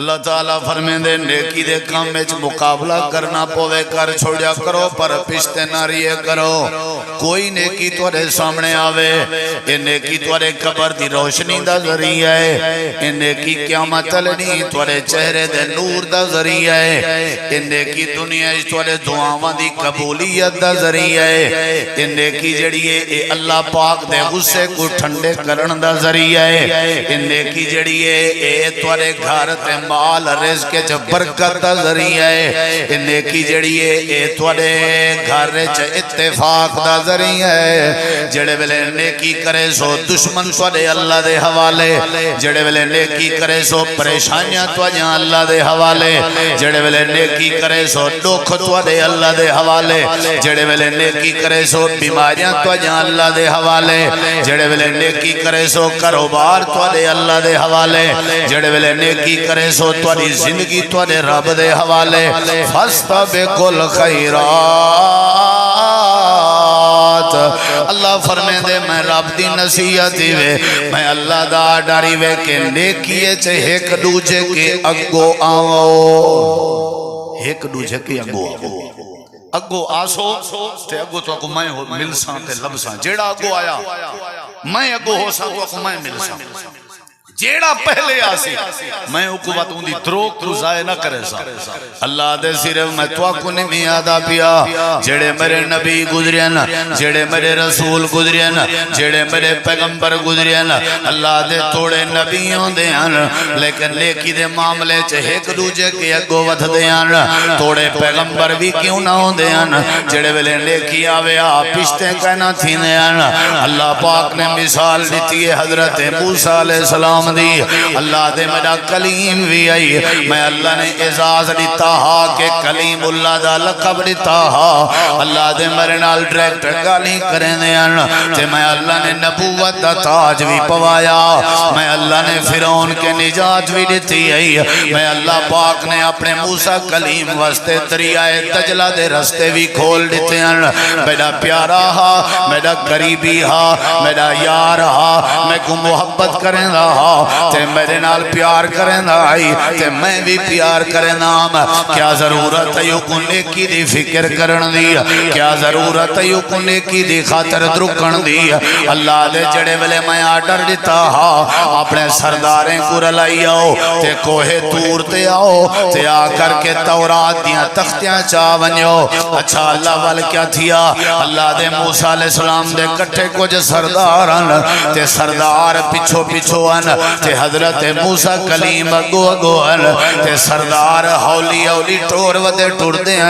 اللہ تعالیٰ فرمیندے نیکی دے کام میں مقابلہ کرنا پوے کر چھوڑیا کرو پر پشتے نہ ریے کرو کوئی نیکی تورے سامنے آوے یہ نیکی تورے قبر دی روشنی دا ذریعہ ہے یہ نیکی قیامت لنی تورے چہرے دے نور دا ذریعہ ہے یہ نیکی دنیا اس تورے دعاواں دی قبولیت دا ذریعہ ہے یہ نیکی جڑی ہے اے اللہ پاک دے غصے کو ٹھنڈے کرن دا ذریعہ ہے یہ نیکی جڑی ہے اے تورے گھر تے مال رزق چ برکت دا ذریعہ ہے یہ نیکی جڑی ہے اے تورے گھر چ اتفاق دا ذریعہ ہے جڑے ویلے نیکی کرے سو دشمن تورے اللہ دے حوالے جڑے ویلے نیکی کرے سو پریشانیاں تواجاں اللہ دے حوالے جڑے ویلے نیکی کرے سو دکھ تواڈے اللہ دے حوالے جڑے ویلے نیکی کرے سو بیماریاں تواجاں اللہ دے حوالے جڑے ویلے نیکی کرے سو کاروبار تواڈے اللہ دے حوالے جڑے ویلے نیکی کرے سو تواڈی زندگی تواڈے رب دے حوالے فاستبقوا الخیرات اللہ فرمے دے میں رب دی نصیحت وے میں اللہ دا ڈاری وے کہ نیکیے چے ایک دوجے کے اگو آؤ ایک دوجے کے اگو آؤ اگو آسو تے اگو تو اگو میں ملساں تے لبساں جیڑا اگو آیا میں اگو ہو سا تو اگو میں ملساں جیڑا پہلے آسی میں حکومت ہوں دی دروک تو ضائع نہ کرے سا اللہ دے صرف میں تو نہیں آدھا پیا جیڑے میرے نبی گزرین جیڑے میرے رسول گزرین جیڑے میرے پیغمبر گزرین اللہ دے توڑے نبیوں دے لیکن نیکی دے معاملے چے ایک دوجے کے اگو ودھ دے توڑے پیغمبر بھی کیوں نہ ہوں دے جیڑے ویلے نیکی آوے پشتے کہنا تھی دے اللہ پاک نے مثال دیتی ہے حضرت موسیٰ علیہ السلام دی اللہ دے میرا کلیم بھی آئی میں اللہ نے اعزاز دیتا ہا کہ کلیم اللہ دا لقب دیتا ہا اللہ دے میرے نال ڈائریکٹر گالی کریں دے تے میں اللہ نے نبوت دا تاج بھی پوایا میں اللہ نے فرعون کے نجات بھی دیتی آئی میں اللہ پاک نے اپنے موسیٰ کلیم واسطے دریائے دجلہ دے رستے بھی کھول دیتے ہیں میرا پیارا ہا میرا قریبی ہا میرا یار ہا میں کو محبت کریں رہا تے میرے نال پیار کریں آئی تے میں بھی پیار کریں نام کیا ضرورت ہے یو کو نیکی دی فکر کرن دی کیا ضرورت ہے یو کو نیکی دی خاطر درکن دی اللہ دے جڑے ویلے میں آڈر دیتا ہا اپنے سرداریں کو رلائی آؤ تے کوہ تور تے آؤ تے آ کر کے تورات دیاں تختیاں چاونیو اچھا اللہ وال کیا تھیا اللہ دے موسیٰ علیہ السلام دے کٹھے کچھ سردارن تے سردار پچھو پچھو تے حضرت موسیٰ کلیم اگو اگو تے سردار ہولی ہولی ٹور ودے ٹور دے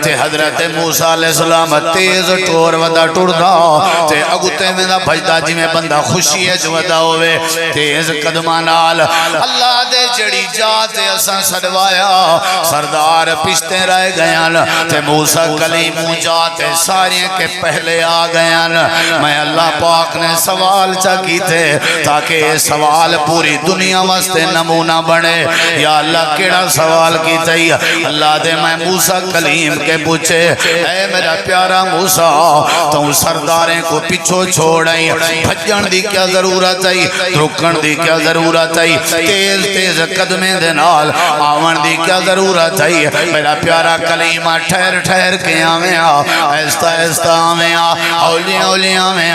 تے حضرت موسیٰ علیہ السلام تیز ٹور ودا ٹور دا تے اگو تے میں دا بھجدہ جی میں بندہ خوشی ہے جو ودا ہوئے تیز قدمانال اللہ دے جڑی جاتے اساں سڑوایا سردار پشتے رہ گیان تے موسیٰ کلیم جاتے سارے کے پہلے آ گیان میں اللہ پاک نے سوال چا کی تھے تاکہ سوال پوری دنیا واسطے نمونہ بنے یا اللہ کیڑا سوال کی تھی اللہ دے میں موسیٰ کلیم کے پوچھے اے میرا پیارا موسیٰ تو سرداریں کو پچھو چھوڑیں بھجن دی کیا ضرورت ہے رکن دی کیا ضرورت ہے تیز تیز قدمیں دے نال آون دی کیا ضرورت ہے میرا پیارا کلیمہ ٹھہر ٹھہر کے آمیں ایستا ایستا آمیں اولیاں اولیاں میں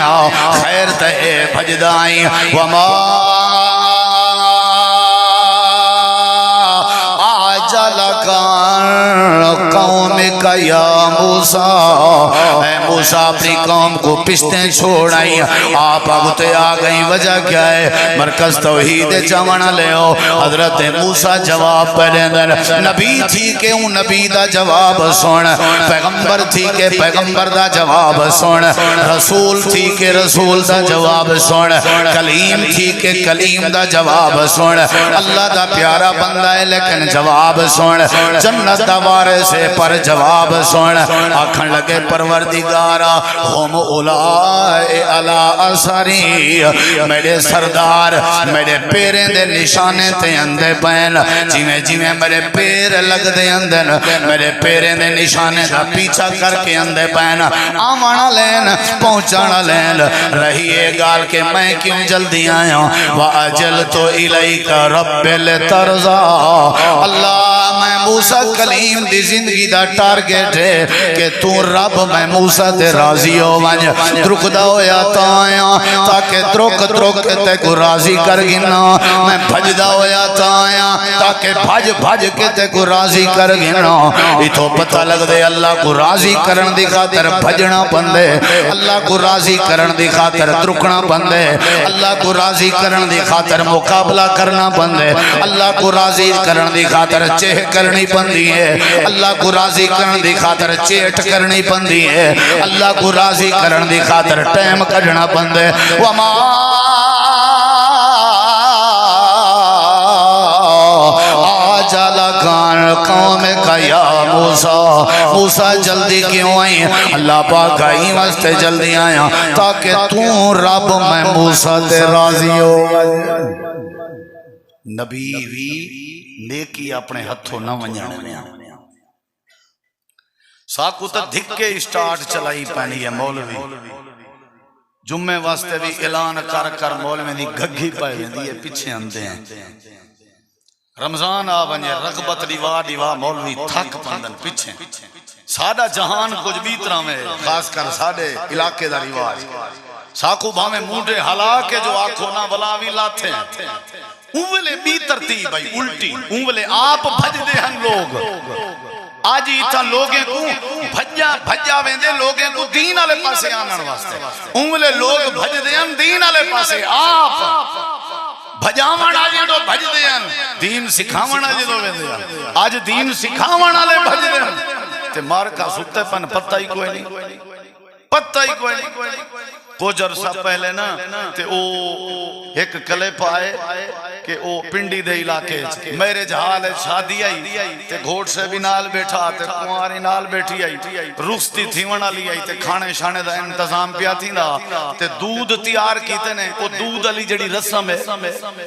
خیر تے بھجدائیں وما قوم کا یا موسیٰ اے موسیٰ اپنی قوم کو پشتیں چھوڑائیں آپ اگتے آ گئیں وجہ کیا ہے مرکز توحید جوانا لے ہو حضرت موسیٰ جواب پہلے در نبی تھی کہ ان نبی دا جواب سن پیغمبر تھی کہ پیغمبر دا جواب سن رسول تھی کہ رسول دا جواب سن کلیم تھی کہ کلیم دا جواب سن اللہ دا پیارا بندہ ہے لیکن جواب سن جنت دا وارث سے پر جواب سن آکھن لگے پروردگارا ہم اولائے علی اثری میرے سردار میرے پیریں دے نشانے تے اندے پین جیویں جیویں میرے پیر لگ دے اندن میرے پیریں دے نشانے دا پیچھا کر کے اندے پین آمانا لین پہنچانا لین رہیے گال کے میں کیوں جلدی آیا وَأَجَلْتُ إِلَيْكَ رَبِّ لِتَرْضَى اللہ میں موسیٰ کلیم دی زندگی دا ٹارگیٹ ہے کہ تو رب میں موسیٰ تے راضی ہو ونج درک دا ہویا تایا تاکہ درک تے کو راضی کر گنا میں بھج دا ہویا تایا تاکہ بھج کے تے کو راضی کر گنا اتھو پتہ لگ دے اللہ کو راضی کرن دی خاطر بھجنا پندے اللہ کو راضی کرن دی خاطر درکنا پندے اللہ کو راضی کرن دی خاطر مقابلہ کرنا پندے اللہ کو راضی کرن دی خاطر چہ کرنی پندی ہے اللہ کو راضی کرن دی خاطر چیٹ کرنی پندی ہے اللہ کو راضی کرن دی خاطر ٹائم کڈنا پندے وما قوم کا یا موسیٰ موسیٰ جلدی کیوں آئی اللہ پاک آئی واسطے جلدی آیا تاکہ تو رب میں موسیٰ تے راضی ہو نبی بھی نیکی اپنے ہتھوں نہ ونجانے ساکو تا دھکے اسٹارٹ چلائی پہنی ہے مولوی جمعے واسطے بھی اعلان کر مولوی دی گھگی پائے دی پیچھے اندے ہیں رمضان آ ونجے رغبت دیوا مولوی تھک پندن پیچھے سادہ جہان کچھ بیترا میں خاص کر ساڑے علاقے دا رواج ساکو بھامے موٹے حلا کے جو آنکھوں نہ ولاوی لاتے ہیں اونولے بیتر تھی بھائی الٹی اونولے آپ بھج دے ہن لوگ آج ایتھا لوگیں کو بھجا ویندے لوگیں کو دین آلے پاسے آنن واسطے اونولے لوگ بھج دے ہن دین آلے پاسے آپ بھجاوان آجیں تو بھج دیں دین سکھاوان آجیں تو بھج آج دین سکھاوان آلے بھج دیں تے مار کا سکتے پن پتہ ہی کوئی نہیں پتہ ہی کوئی نہیں کچھ عرصہ پہلے نا تے او ایک کلپ آئے کہ او پنڈی دے علاقے میرے جہال شادی آئی تے گھوٹ سے بھی نال بیٹھا تے کواری نال بیٹھی آئی رخصتی تھی ونا لی آئی تے کھانے شانے دا انتظام پیا تھی نا تے دودھ تیار کیتے نے او دودھ علی جڑی رسم ہے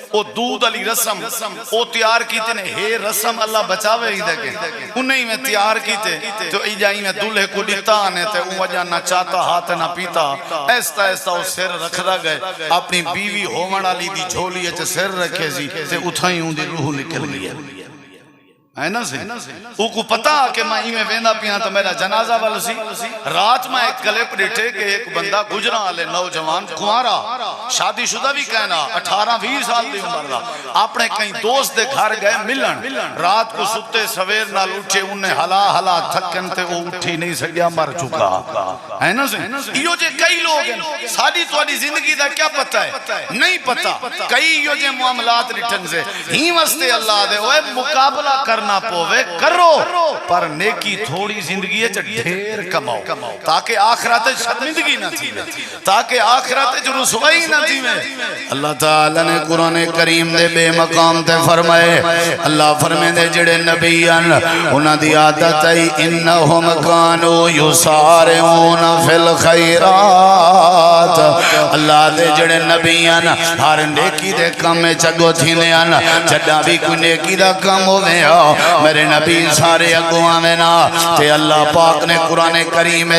او دودھ علی رسم او تیار کیتے نے ہے رسم اللہ بچاوے ہی دے کے انہیں میں تیار کیتے تو ایجائی میں دلہے کو لیتا آنے تے او وجہ نہ چاہتا ہاتھ نہ پیتا ایستا ایستا او سر رکھ دا گئے اپنی بیوی ہومن علی دی جھولی اچھے سر رکھے تے اٹھائی ہوں دی روح نکل گیا ہے نا سے او کو پتا کہ میں ہی میں ویندہ پیاں تو میرا جنازہ والا سی رات میں ایک کلپ ڈیٹے کہ ایک بندہ گجران آلے نوجوان کمارا شادی شدہ بھی کہنا 18-20 سال دی عمر دا اپنے کہیں دوست دے گھر گئے ملن رات کو ستے سویر نال اٹھے انہیں ہلا تھکن تے وہ اٹھی نہیں سکیا مر چکا ہے نا سے یہ جو کئی لوگ ہیں ساری توڑی زندگی دا کیا پتا ہے نہیں پتا کئی یہ جو معاملات ریٹھن سے ہی واسطے اللہ دے وہ مقابلہ کرنا پوے کرو پر نیکی تھوڑی زندگی ہے ڈھیر کماؤ تاکہ آخرت شرمندگی نہ تھی تاکہ آخرت جو رسوائی نہ تھی اللہ تعالیٰ نے قرآن کریم دے بے مقام تے فرمائے اللہ فرمائے دے جڑے نبیان انہاں دی عادت ہے انہم کانو یسارعون فی الخیرات اللہ دے جڑے نبیان ہر نیکی دے کم میں چگو تھیندیان جڑا بھی کوئی نیکی دا کم ہوئے ہو میرے نبی سارے اگوان میں نا تے اللہ پاک نے قرآن کریم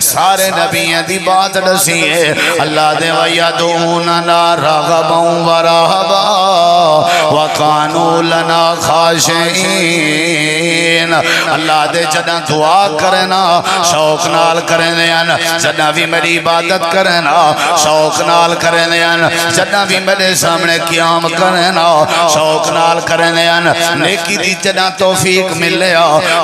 سارے نبیوں دی بات ڈسی ہے اللہ دے وَيَدُونَنَا رَغَبًا وَرَهَبًا وَقَانُوا لَنَا خَاشِعِينَ اللہ دے جدہ دعا کرنا شوق نال کرنے جدہ بھی میری عبادت کرنا شوق نال کرنے جدہ بھی میرے سامنے قیام کرنا شوق نال کرنے نیکی دی جدہ توفیق ملے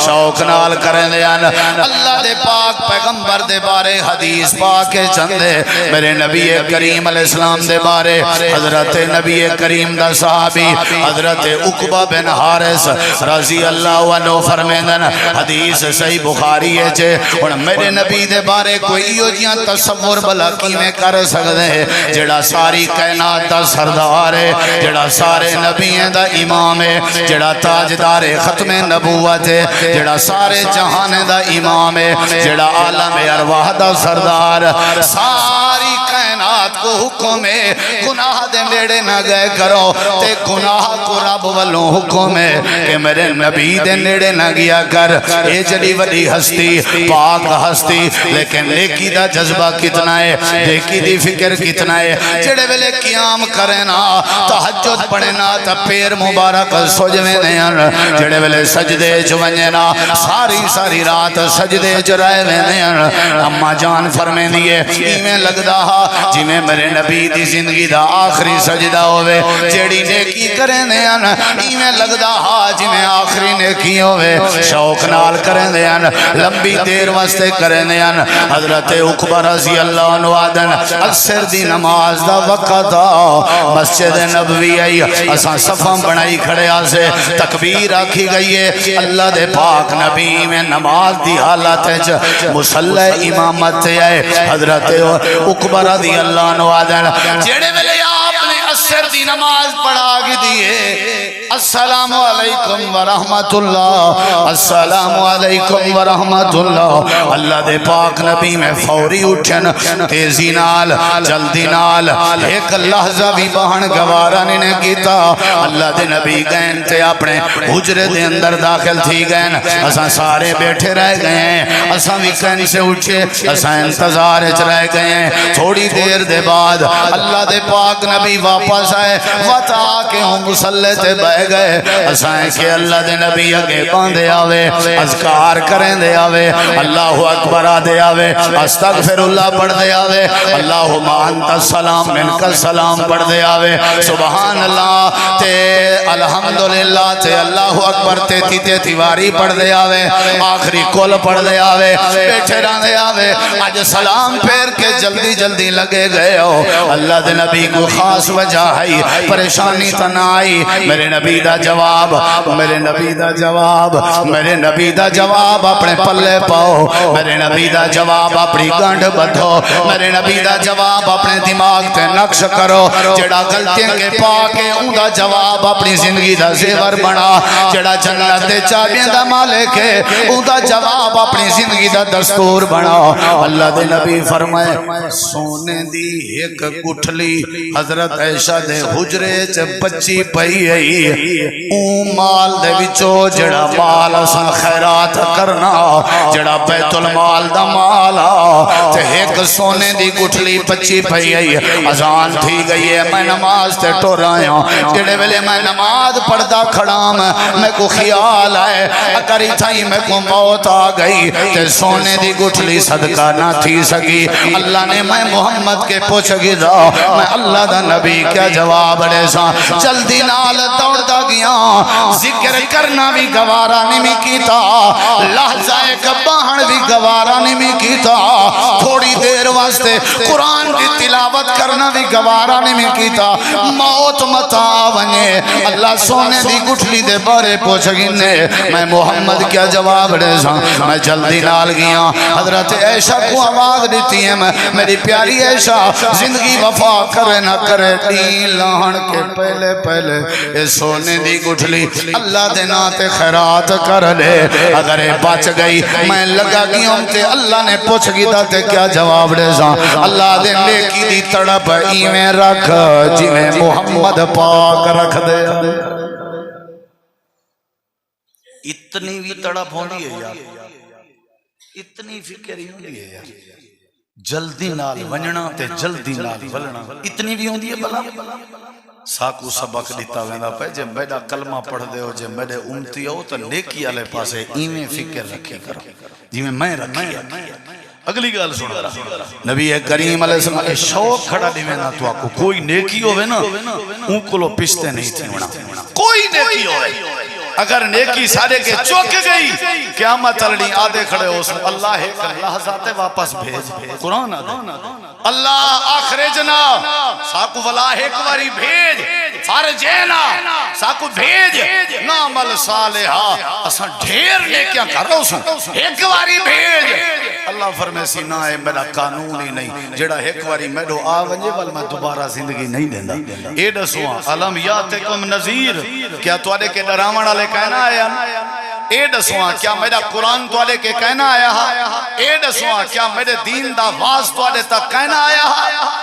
شوق نال کرنے اللہ دے پاک پیغمبر دے بارے حدیث پاک چندے میرے نبی کریم علیہ السلام دے بارے حضرت نبی کریم دا صحابی حضرت عقبہ بن حارث رضی اللہ عنہ فرمیدن حدیث صحیح بخاری ہے چھے اور میرے نبی دے بارے کوئی ایو جیاں تصور بلاکی میں کر سکتے ہیں جڑا ساری کائنات دا سردار ہے جڑا سارے نبیوں دا امام ہے جڑا تاجدار ختم نبوت ہے، جڑا سارے جہان دا امام ہے، جڑا عالم ارواح دا سردار، ساری کائنات کو حکم ہے گناہ دے نیڑے نہ گئے کرو، تے گناہ کو رب والوں حکم ہے کہ میرے نبی دے نیڑے نہ گیا کر۔ اے جڑی وڈی ہستی، پاک ہستی، لیکن نیکی دا جذبہ کتنا ہے، نیکی دی فکر کتنا ہے، جڑے ویلے قیام کرے نا، تہجد پڑھے نا، تا پیر مبارک سجوے نیان، جڑے ویلے سجدے چونے نا، ساری رات سجدے چرائے نیان۔ اما جان فرمے دیئے ایمیں لگدا ہا جی میں میرے نبی دی زندگی دا آخری سجدہ ہوئے، جیڑی نیکی کریں دیان ایمیں لگدا ہا جی میں آخری نیکی ہوئے، شوق نال کریں دیان، لمبی دیر واسطے کریں دیان۔ حضرت عقبہ رضی اللہ عنہ آدن اکثر دی نماز دا وقت آ، مسجد نبوی آئی، اساں صفم بنائی کھڑے آسے، تکبیر آکھی گئی ہے، اللہ دے پاک نبی میں نماز دی حالت ہے، مسلح امامت ہے۔ حضرت عقبہ رضی اللہ عنہ آدن جیڑے ویلے آپ نے اثر دی نماز پڑھا گی دیئے، السلام علیکم ورحمت اللہ، السلام علیکم ورحمت اللہ، اللہ دے پاک نبی میں فوری اٹھن، تیزی نال، جلدی نال، ایک لحظہ بھی بہن گوارا نہیں کیتا، اللہ دے نبی گئن تے اپنے حجرے دے اندر داخل تھی گئن، اساں سارے بیٹھے رہ گئے ہیں، اساں بھی کہن سے اٹھے، اساں انتظار اچ رہ گئے ہیں۔ تھوڑی دیر دے بعد اللہ دے پاک نبی واپس آئے، وطا کے ہوں مسلح تے بہ گئے، اسائیں کہ اللہ دے نبی اگے باندے آوے، اذکار کریں دے آوے، اللہ اکبر دے آوے، استغفر اللہ پڑھ دے آوے، اللہم انت السلام منک السلام پڑھ دے آوے، سبحان اللہ تے الحمدللہ تے اللہ اکبر تے واری پڑھ دے آوے، آخری کل پڑھ دے آوے، بیٹھے رہ دے آوے، آج سلام پھیر کے جلدی جلدی لگے گئے ہو۔ اللہ دے نبی کو خاص وجہ ہے، پریشانی تنائی، میرے نبی دا جواب، میرے نبی دا جواب، میرے نبی دا جواب اپنے پلے پاؤ، میرے نبی دا جواب اپنی گنڈ بدھو، میرے نبی دا جواب اپنے دماغ تے نقش کرو، جڑا غلطیاں کے پاکے ان دا جواب اپنی زندگی دا زیور بنا، جڑا جنت دے چابیاں دا مالک ہے ان دا جواب اپنی زندگی دا دستور بنا۔ اللہ دے نبی فرمائے سونے دی ایک گٹھلی حضرت عائشہ دے حجرے چ بچی پئی ہے، اون مال دے وچوں جڑا مال اساں خیرات کرنا، جڑا بیت المال دا مال آ، تے ایک سونے دی گٹھلی بچی پئی ہے۔ اذان تھی گئی ہے، میں نماز تے ٹر آیا، جڑے ویلے میں نماز پڑھدا کھڑا میں کو خیال آئے اگر اتھائی میں کو موت آ گئی تے سونے دی گٹھلی صدقہ نہ تھی سکی، اللہ نے میں محمد کے پوچھ گی دا، میں اللہ دا نبی کیا جواب دے سا، جلدی نال دوڑ دا گیا، ذکر کرنا بھی گوارا نہیں کیتا، لحظہ ایک باہن بھی گوارا نہیں کیتا، تھوڑی دیر واسطے قرآن کی تلاوت کرنا بھی گوارا نہیں کیتا، موت متا ونجے اللہ سونے دی گٹھلی دے بارے پوچھ گنے، میں محمد کیا جواب دے سا، میں جلدی نال گیا، حضرت عائشہ کو آواز دیتی ہے، میری پیاری عائشہ زندگی وفا کرے نہ کرے، دین لہن کے پہلے اے سونے دی گٹھلی اللہ دے ناتے خیرات کر لے، اگر اے بچ گئی میں لگا گیا تے اللہ نے پوچھ گیا تے کیا جواب دے سا، اللہ دے نیکی دی تڑپ ایویں رکھ جی میں محمد پاک رکھ دے۔ اتنی بھی تڑپ ہوندی ہے یار، اتنی فکر ہی ہوندی ہے یار، جلدی نال ونجنا تے جلدی نال ولنا، اتنی بھی ہوندی ہے بلا ساکو سبق دیتا ویندا پے، جے میرا کلمہ پڑھ دے ہو، جے میرے امتی ہو تو نیکی والے پاسے ایویں فکر رکھی کرو جی میں رکھی۔ اگلی گل سنا، نبی کریم علیہ السلام کے شوق کھڑا دی وینا تو آکو کوئی نیکی ہوئے نا ان کو پشتے نہیں تھی ہونا، کوئی نیکی ہوئے اگر نیکی سارے کے چوک گئی قیامت تلڑی آدھے کھڑے ہو سن اللہ ایک لحظات واپس بھیج، قرآن اللہ آخرجنا ساکو ولا ایک واری بھیج، فرجینا ساکو بھیج، نعمل صالحہ اساں ڈھیر نیکیاں کرو سن ایک واری بھیج اللہ فرمائے سی نہ اے میرا قانون ہی نہیں جڑا ایک واری میڈو آ ونجے ول میں دوبارہ زندگی نہیں دیندا اے دسو علم یاتکم نذیر کیا تواڈے کے ڈراون والے کہنا آیا اے دسواں کیا میرا قرآن توالے کے کہنا آیا اے دسواں کیا میرے دین دا واز توالے تک کہنا آیا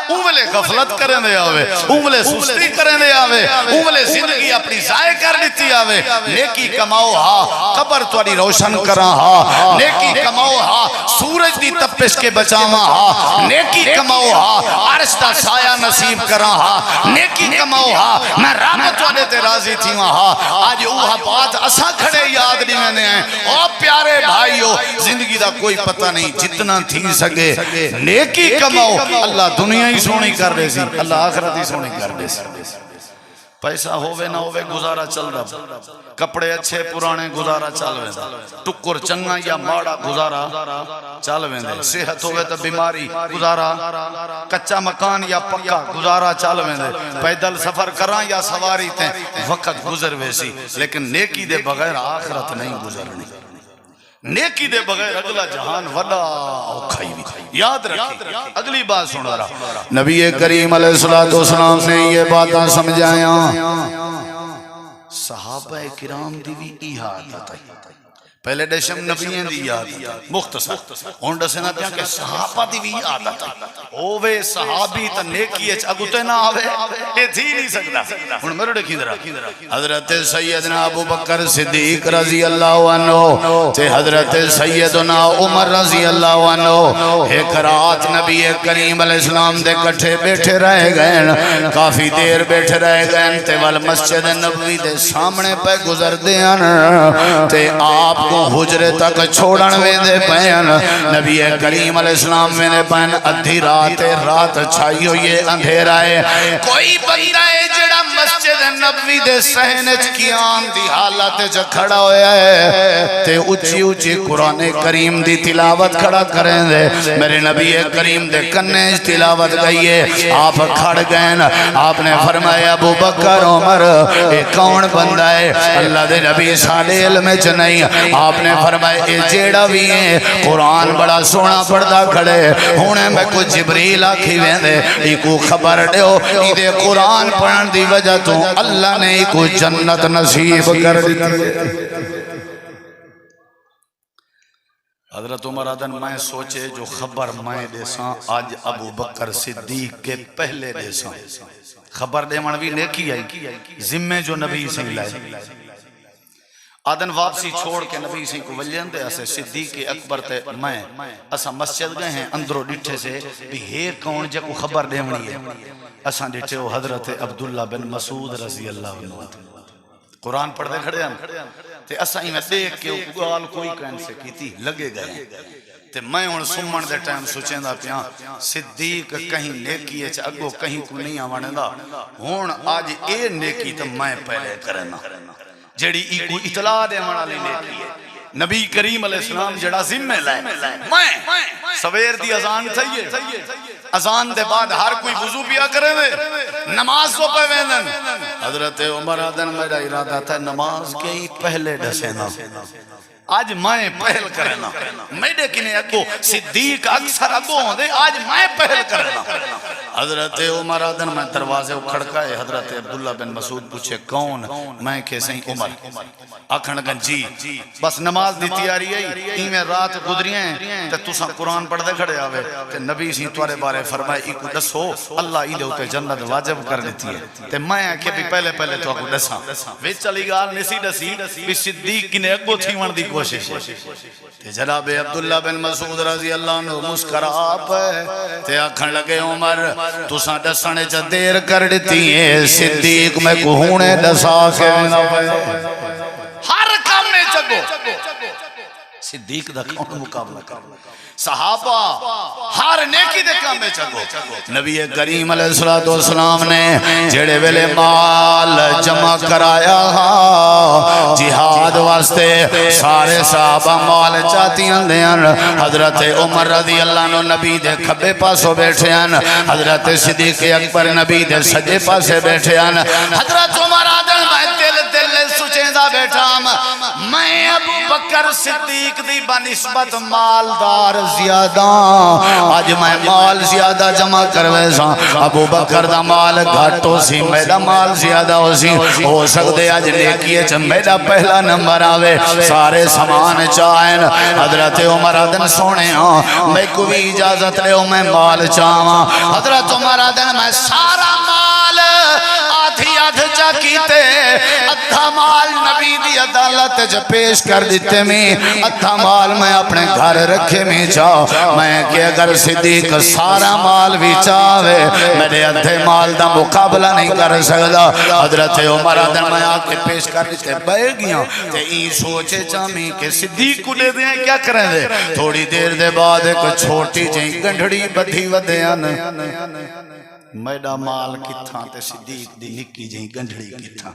اوملے غفلت کریں دے آوے اوملے سستی کریں دے آوے اوملے زندگی اپنی ضائع کر لیتی آوے نیکی کماؤ ہا قبر تواری روشن کراں ہا نیکی کماؤ ہا سورج دی تپش کے بچاواں ہا نیکی کماؤ ہا عرش دا سایہ نصیب کراں ہا نیکی کماؤ ہا میں رحمت والے تے راضی تھی ہا آج اوہا بات اساں کھڑے یاد میں نے ہیں اور پیارے بھائیو زندگی دا کوئی پتہ نہیں جتنا تھی سکے نیکی کماؤ اللہ دنیا ہی سونی کر دے سی اللہ آخرت ہی سونی کر دے سی پیسہ ہووے نہ ہووے گزارا چل رہا کپڑے اچھے پرانے گزارا چل رہے ٹکر چنگا یا ماڑا گزارا چل رہے صحت ہووے تو بیماری گزارا کچا مکان یا پکا گزارا چل رہے پیدل سفر کراں یا سواری تے وقت گزر ویسی لیکن نیکی دے بغیر آخرت نہیں گزرنی نیکی دے بغیر اگلا جہان وڈا اوکھائی بھی یاد رکھی اگلی بات سنا رہا نبی کریم علیہ السلام نے یہ باتاں سمجھایا صحابہ کرام دی بھی ایہاد آئی پہلے ڈشم نبیین دی یاد مختصر ہون ڈسنا پیا کہ صحابہ دی بھی یاد اووے صحابی تا نیکی اچ اگتے نہ آوے اے تھی نہیں سکتا ہن میرے ڈکھی درا حضرت سیدنا ابو بکر صدیق رضی اللہ عنہ تے حضرت سیدنا عمر رضی اللہ عنہ ایک رات نبی کریم علیہ السلام دے کٹھے بیٹھے رہ گئے کافی دیر بیٹھے رہ گئے تے وال مسجد نبوی دے سامنے پہ گزر دیاں تے آپ حجرے تک چھوڑن ویندے پین نبی کریم علیہ السلام ویندے پین ادھی رات چھائی ہوئی اندھیرا ہے کوئی بندہ ہے جڑا مسجد نبوی دے صحنچ قیام دی حالت جو کھڑا ہویا ہے تے اچھی اچھی قرآن کریم دی تلاوت کھڑا کریں دے میرے نبی کریم دے کنے تلاوت گئی ہے آپ کھڑ گئے آپ نے فرمایا ابو بکر عمر اے کون بندہ ہے اللہ دے نبی ساڑے علم چ نہیں آپ نے فرمایا اے جیڑا بھی ہے قرآن بڑا سونا پڑھدا کھڑے ہونے میں کچھ جبریل آکھی ویندے ایکو خبر دیو ایدے قرآن پڑھن دی وجہ تو اللہ نے ایکو جنت نصیب کر دیتی حضرت عمر آدن میں سوچے جو خبر میں دیساں آج ابو بکر صدیق کے پہلے دیساں خبر دے منوی نیکی آئی ذمہ جو نبی سے لائے آدن واپسی چھوڑ کے نبی سے کو ولیان دے اسے صدیق اکبر تے میں اسا مسجد گئے ہیں اندروں ڈٹھے سے بھی ہے کون جے کو خبر دے منی ہے اسا ڈٹھے ہو حضرت عبداللہ بن مسعود رضی اللہ عنہ قرآن پڑھ دے کھڑے ہیں تے اسا ہی میں دیکھ کے گال کوئی کہن سے کیتی لگے گئے تے میں ہن سمن دے ٹائم سوچیں دا پیاں صدیق کہیں نیکی اچ اگو کہیں کو نہیں آوانے دا ہن آج اے نیکی تے میں پہلے کرنا جڑی ایکو اطلاع دے منا لی نیکی ہے نبی کریم علیہ السلام جڑا ذمہ لائے میں سویر دی اذان تھئیے اذان دے بعد ہر کوئی وضو پیا کرے دے نماز کو پہ ویندن حضرت عمر آدن میرا ارادہ تھا نماز کے ہی پہلے ڈسینا آج میں پہل کرنا میرے کنے اگو صدیق اکثر اگو ہوں دے آج میں پہل کرنا حضرت عمر آدن میں دروازے کھڑکائے حضرت عبداللہ بن مسعود پوچھے کون میں کیسے عمر آکھنگن جی بس نماز دی تیاری ہے ایمیں رات گزری ہیں تے تساں قرآن پڑھ دے کھڑے آوے تے نبی سی توارے بارے فرمائے ایکو دسو اللہ ایدے ہوتے جنت واجب کر دیتی ہے تے میں آکھے بھی پہلے تو اکو دساں ویچ چلی گال نسی ڈسی بھی صدیق کنے اگو تھی ون دی کوشش تے جناب عبداللہ بن مسعود رضی اللہ عنہ مسکر آپ تے آکھن لگے عمر تساں ڈسانے چا دیر کر دیتی ہے صدیق میں کوہونے ڈسا کے ہر کام میں چگو صدیق دا کون مقابلہ کر صحابہ ہر نیکی دے کام میں چگو نبی کریم علیہ السلام نے جڑے ویلے مال جمع کرایا جہاد واسطے سارے صحابہ مال چاہتی ہیں حضرت عمر رضی اللہ عنہ نبی دے کھبے پاسوں بیٹھے ہیں حضرت صدیق اکبر نبی دے سجے پاسے بیٹھے ہیں حضرت عمر آدم میں دل سوچیں دا دا بیٹا میں ابو بکر صدیق دی بنسبت مالدار زیادہ اج میں مال زیادہ جمع کروے سا ابو بکر دا مال گھٹ ہو سی میرا مال زیادہ ہو سی ہو سکتے اج نیکی چ میرا پہلا نمبر آوے سارے سامان چاہن حضرت عمر آدن سونے میں کوئی اجازت لے میں مال چاہاں حضرت عمر آدن میں سارا مال آدھی آدھ چا کیتے ادھا مال نبی دی عدالت جا پیش کر دیتے میں ادھا مال میں اپنے گھر رکھے میں چاہ میں کہ اگر صدیق سارا مال بھی چاہوے میرے ادھے مال دا مقابلہ نہیں کر سکتا حضرت عمر آدن میں آکے پیش کر دیتے بیٹھ گیا تے این سوچے چاہمی کہ صدیق کو لے دیں کیا کریں دے تھوڑی دیر دے بعد ایک چھوٹی جائیں گنڈھڑی بدھی ودیان میڈا مال کتھاں تے صدیق دی نکی جائیں گنڈھڑی کتھاں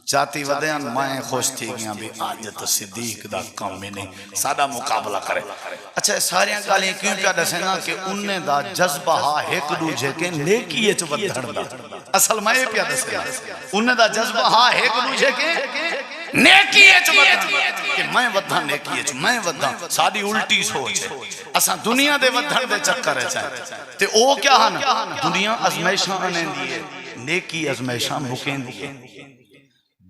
چاہتی ودیان میں خوش تھی گیا بھی آج تو صدیق دا کم میں نہیں سادہ مقابلہ کرے اچھا ساریاں گالیں کیوں کیا دسینا کہ انہیں دا جذبہ ایک دوجہ کے نیکی اچھ ودھڑ دا اصل میں پیا دسینا انہیں دا جذبہ ایک دوجہ کے نیکی اچھ ودھڑ کہ میں ودھا نیکی اچھ میں ودھا ساری الٹی سوچ ہے اساں دنیا دے ودھڑ دے چکر ہے چاہے تے او کیا ہانا دنیا ازمیشاں انہیں دیئے نیکی ازمیشاں مکیں دیئے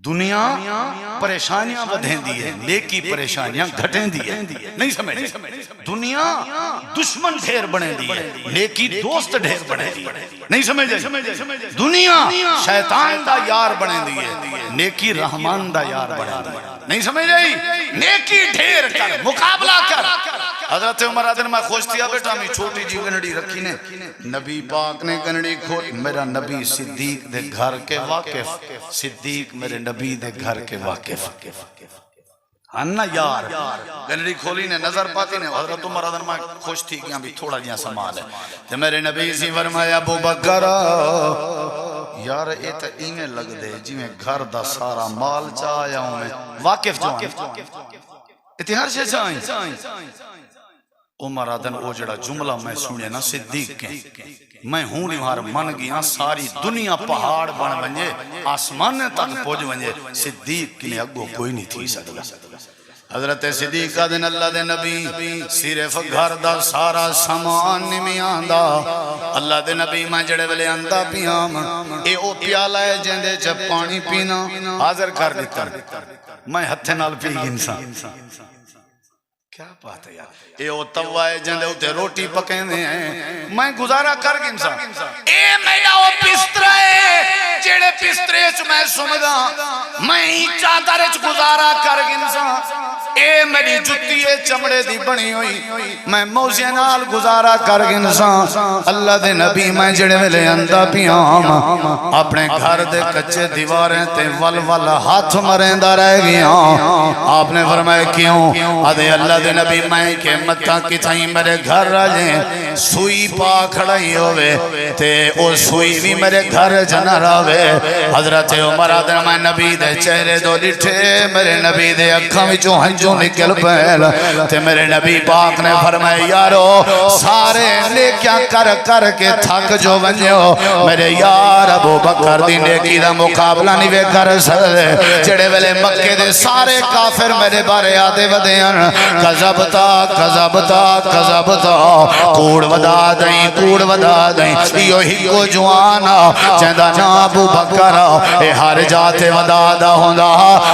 دنیا پریشانیاں ودھیں دیئے نیکی پریشانیاں گھٹیں دیئے نہیں سمجھے دنیا دشمن ڈھیر بنے دیئے نیکی دوست ڈھیر بنے دیئے نہیں سمجھے دنیا شیطان دا یار بنے دیئے نیکی رحمان دا یار بنے دیئے نہیں سمجھے نیکی ڈھیر کر مقابلہ کر حضرت عمر آدن میں خوش تھیا بیٹا میں چھوٹی جی گنڈی رکھی نے نبی پاک نے گنڈی کھول میرا نبی صدیق دے گھر کے واقف صدیق میرے نبی دے گھر کے واقف ہننا یار گنڈی کھولی نے نظر پاتی نے حضرت عمر آدن میں خوش تھی کہ بھی تھوڑا جہاں سمال ہے تو میرے نبی سی فرمایا ابو بکر یار اے تا ایمیں لگ دے جی میں گھر دا سارا مال چاہیا ہوں میں واقف جو ہیں اتہار سے چاہیں عمر آدن او جڑا جملہ میں سنے نا صدیق کے میں ہوں نمہار من گیا ساری دنیا پہاڑ بن بنجے آسمان تک پوج بنجے صدیق کی اگو کوئی نہیں تھی سکتا حضرت صدیق آدن اللہ دے نبی صرف گھر دا سارا سامان نمی آندہ اللہ دے نبی میں جڑے ویلے آندہ پیام اے او پیالہ ہے جندے جب پانی پینا حاضر کر دیتا میں ہتھے نال پی انسان کیا بات ہے یار اے او توائے جندے ہوتے روٹی پکیں دے ہیں میں گزارا کر گی انسان اے میرا او پسترے جیڑے پسترے چ میں سمدھا میں ہی چادر چ گزارا کر گی انسان اے میری جتی چمڑے دی بنی ہوئی میں موزے نال گزارا کر گی انسان اللہ دے نبی میں جڑے ویلے اندہ پیام اپنے گھر دے کچے دیواریں تے ول ول ہاتھ مرندہ رہ گیا آپ نے فرمایا کیوں آدھے اللہ دے نبی میں کہ متہ کی تھائیں میرے گھر رجیں سوئی پا کھڑائی ہوئے تے او سوئی بھی میرے گھر جنہ راوے حضرت عمر آدھر میں نبی دے چہرے دو لٹھے میرے نبی دے اکھاں وچوں ہنجوں نکل پہل تے میرے نبی پاک نے فرمائے یارو سارے نیکیاں کر کر کے تھک جو ونجو میرے یار ابو بکر دی نیکی دا مقابلہ نہیں وے کر سکتے جڑے ویلے مکے دے سارے کافر میرے بارے آدھے ودیاں کذبتا کذبتا کذبتا کوڑ ودا دیں یہ ہی کو جوانا چندہ نا ابو بکر اے ہر جاتے ودا دا ہوندا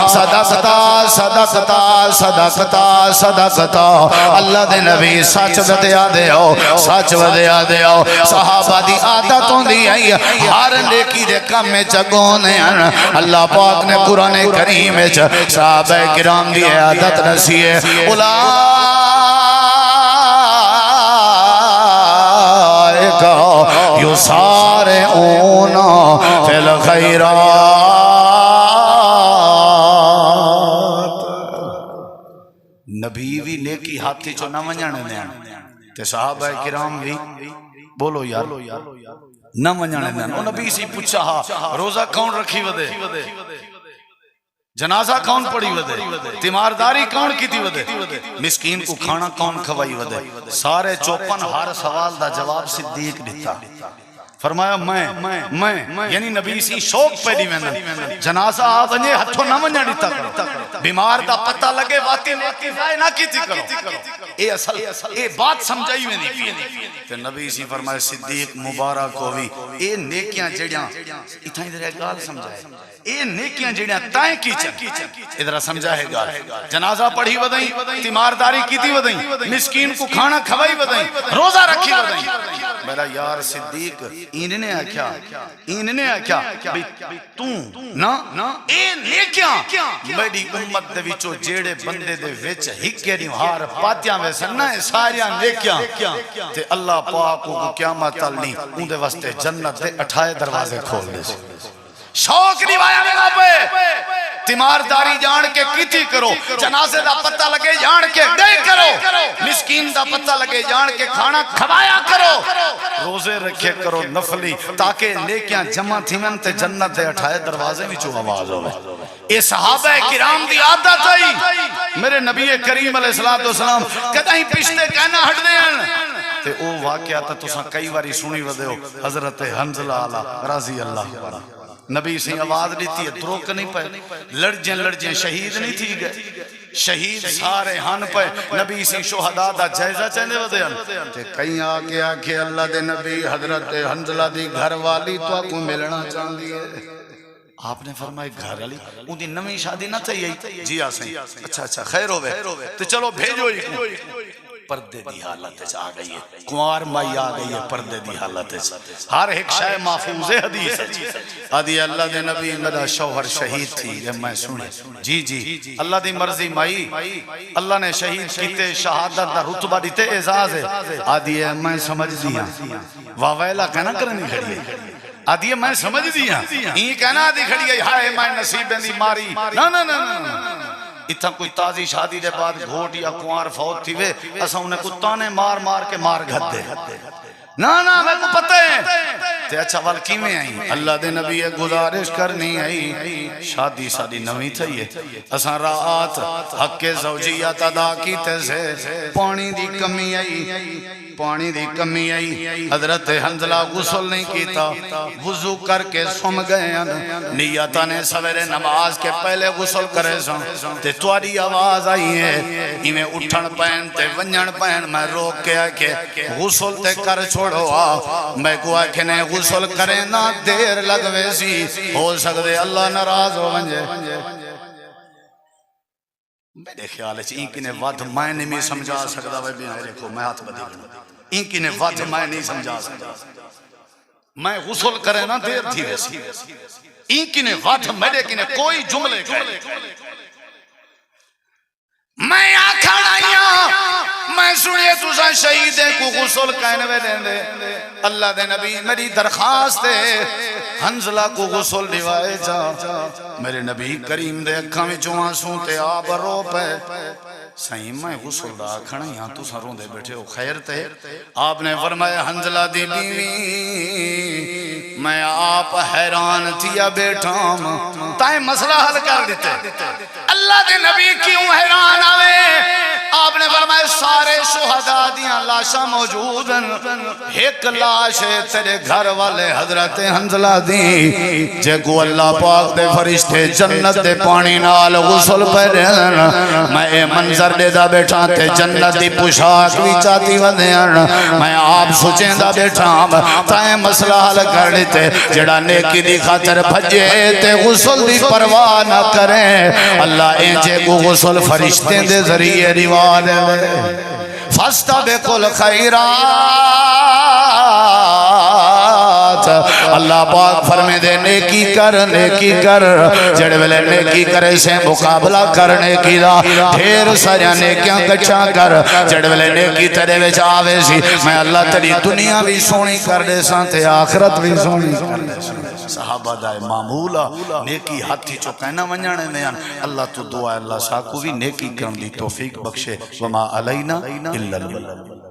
صدقتا صدقتا صدقتا صدقتا اللہ دے نبی سچ ودیا دے ہو سچ ودیا دے ہو صحابہ دی عادت ہوندی ہے ہر نیکی دے کم میں چگونے ہیں اللہ پاک نے قرآن کریم میں صحابہ کرام دی عادت نسیے یسارعون فی الخیرات نبی بھی نیکی ہاتھی چو نہ ونجانے دیں تے صحابہ کرام بھی بولو یار نہ ونجانے دیں وہ نبی سی پوچھا روزہ کون رکھی ودے جنازہ کون پڑی ودے تیمارداری کون کی تھی ودے مسکین کو کھانا کون کھوائی ودے سارے چوپن ہر سوال دا جواب صدیق دیتا فرمایا میں یعنی نبی سی شوق پہ دی ویندن جنازہ آ ونجے ہتھوں نہ ونجا ڈیتا کرو بیمار دا پتہ لگے واقعی ضائع نہ کیتی کرو اے اصل اے بات سمجھائی میں نہیں تے نبی سی فرمایا صدیق مبارک ہووی اے نیکیاں جڑیاں اتھاں ادھر گال سمجھائے اے نیکیاں جڑیاں تائیں کیچن ادھر سمجھا ہے گال جنازہ پڑھی ودائیں تیمارداری کیتی ودائیں مسکین کو کھانا کھوائی ودائیں روزہ رکھی ودائیں میرا یار صدیق ایننے آکھیا تو نا اے نیکیاں میری امت دے وچوں جیڑے بندے دے وچ ہکے نہیں ہار پاتیاں ویسن نا ساریاں نیکیاں تے اللہ پاک کو قیامت تلنی اون دے واسطے جنت دے 28 دروازے کھول دے شوق نہیں وایا میرا پہ تیمارداری جان کے کیتی کرو جنازے دا پتہ لگے جان کے دے کرو مسکین دا پتہ لگے جان کے کھانا کھوایا کرو روزے رکھے کرو نفلی تاکہ نیکیاں جمع تھیمن تے جنت دے 28 دروازے وچوں آواز ہوے اے صحابہ کرام دی عادت ہے میرے نبی کریم علیہ السلام کدی پچھتے کہنا ہٹ دین تے او واقعہ تے تساں کئی واری سنی ودے ہو حضرت حنظلہ رضی اللہ عنہ نبی سے آواز دیتی ہے دروک نہیں پہ لڑجیں شہید نہیں تھی گئے شہید سارے ہن پہ نبی سے شہداء دا جائزہ چاہنے ودے ہن تے کہیں آگے آکے اللہ دے نبی حضرت حنظلہ دی گھر والی تو آپ کو ملنا چاہتی ہے آپ نے فرمایا گھر والی ان دی نمی شادی نہ چاہیے جی آسیں اچھا خیر ہوئے تو چلو بھیجو ہی پردے دی حالت آ گئی ہے کنوار مائی آ گئی ہے پردے دی حالت ہر ایک شے محفوظ حدیث آدھی اللہ دے نبی میرا شوہر شہید تھی یہ میں سنے جی اللہ دی مرضی مائی اللہ نے شہید کیتے شہادت دا رتبہ دیتے اعزاز ہے آدھی ہے میں سمجھ دیا واویلا کہنا کرنی کھڑی ہے آدھی ہے میں سمجھ دیا ہی کہنا آدھی کھڑی ہے ہائے میں نصیب دی ماری نا اتھا کوئی تازی شادی دے بعد گھوٹ یا کنوار فوت تھی وے اسا انہیں کتانے مار کے مار گھت دے نا میں کو پتہ ہے تے اچھا والکی میں آئی اللہ دے نبی گزارش کرنی آئی شادی نوی تھی ہے اسا رات حق زوجیت ادا کیتے سے پانی دی کمی آئی حضرت حنظلہ غسل نہیں کیتا وضو کر کے سم گئے نیتا نے سویرے نماز کے پہلے غسل کرے سن تے تواری آواز آئی ہے ہمیں اٹھن پہن تے ونجن پہن میں روک کے آکے غسل تے کر چھوڑو میں کو آکے نے غسل کرے نا دیر لگوے سی ہو سکتے اللہ ناراض ہو ونجے میرے خیال ہے انکی نے وعد میں نہیں سمجھا سکتا بھائی بھی دیکھو میں ہاتھ بدی بنا انکی نے وعد میں نہیں سمجھا سکتا میں غسل کرے نا دیر تھی ویسی انکی نے وعد میرے کی نے کوئی جملے کہے میں آکھاڑائیاں میں سنیے تُسا شہیدیں کو غسل کہنے میں دیں دے اللہ دے نبی میری درخواست ہے حنظلہ کو غسل دیوائے جا میرے نبی کریم دے اکھاں میں جو آنسوں تے آب رو پہ صحیح میں غسل دا کھڑا یہاں تو سروں دے بیٹھے ہو خیر تے آپ نے فرمایا حنظلہ دی بیوی میں آپ حیران تھیا بیٹھا تائیں مسئلہ حل کر دیتے اللہ دے نبی کیوں حیران آوے آپ نے فرمایا سارے شہداء دیاں لاشاں موجود ہیں ایک لاش ہے تیرے گھر والے حضرت حنظلہ دی جے کو اللہ پاک دے فرشتے جنت دے پانی نال غسل پہ رہن میں اے منظر دے دا بیٹھا تے جنت دی پوشاک بھی چاہتی ودیان میں آپ سوچیں دا بیٹھا تائیں مسئلہ حل کر لیتے جڑا نیکی دی خاطر بھجے تے غسل دی پرواہ نہ کریں اللہ انجے کو غسل فرشتے دے ذریعے روایت فاستبقوا الخیرات اللہ پاک فرمے دے نیکی کر جڑے ویلے نیکی کرے سے مقابلہ کرنے کی دا ڈھیر سارے نیکیاں کچھا کر جڑے ویلے نیکی تیرے وچ آوے سی میں اللہ تیری دنیا بھی سونی کر دے سان تے آخرت بھی سونی کر دے سان صحابہ دائے معمولہ نیکی ہاتھی چو کہنا ونجانے میں اللہ تو دعا اللہ ساکو بھی نیکی کرن دی توفیق بخشے وما علینا الا اللہ